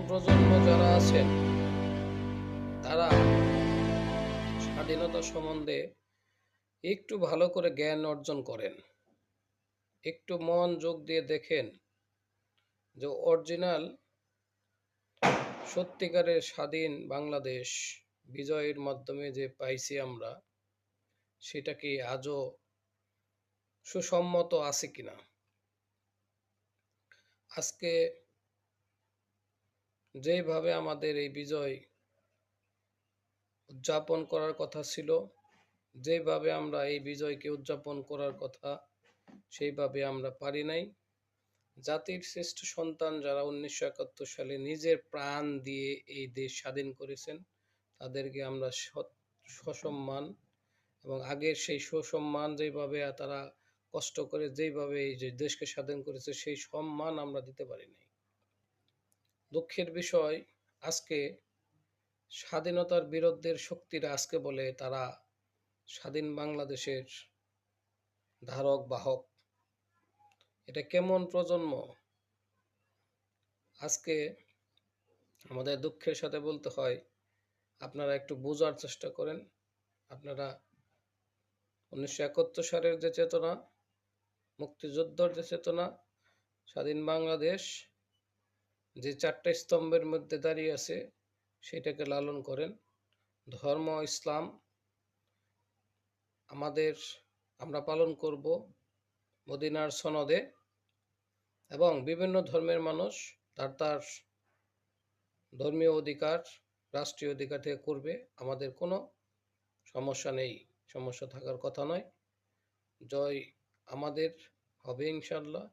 প্রজন্ম যারা আছেন তারা স্বাধীনতা সম্বন্ধে একটু ভালো করে জ্ঞান অর্জন করেন, একটু মনোযোগ দিয়ে দেখেন যে অরিজিনাল সত্যিকারের স্বাধীন বাংলাদেশ বিজয়ের মাধ্যমে যে পাইছি আমরা, সেটা কি আজও সুসম্মত আছে কিনা। আজকে যেভাবে আমাদের এই বিজয় উদযাপন করার কথা ছিল, যেভাবে আমরা এই বিজয়কে উদযাপন করার কথা, সেইভাবে আমরা পারি নাই। জাতির শ্রেষ্ঠ সন্তান যারা 1971 সালে নিজের প্রাণ দিয়ে এই দেশ স্বাধীন করেছেন, তাদেরকে আমরা সসম্মান এবং আগের সেই সুসম্মান যেভাবে তারা কষ্ট করে যেভাবে এই যে দেশকে স্বাধীন করেছে, সেই সম্মান আমরা দিতে পারি নাই। দুঃখের বিষয়, আজকে স্বাধীনতার বিরোধের শক্তিরা আজকে বলে তারা স্বাধীন বাংলাদেশের ধারক বাহক। এটা কেমন প্রজন্ম! আজকে আমাদের দুঃখের সাথে বলতে হয়, আপনারা একটু বোঝার চেষ্টা করেন। আপনারা 1971 সালের যে চেতনা, মুক্তিযুদ্ধের যে চেতনা, স্বাধীন বাংলাদেশ যে চারটা স্তম্ভের মধ্যে দাঁড়িয়ে আছে, সেটাকে লালন করেন। ধর্ম ইসলাম আমাদের, আমরা পালন করব মদিনার সনদে, এবং বিভিন্ন ধর্মের মানুষ তার তার ধর্মীয় অধিকার, রাষ্ট্রীয় অধিকার থেকে করবে। আমাদের কোনো সমস্যা নেই, সমস্যা থাকার কথা নয়। জয় আমাদের হবে ইনশাল্লাহ।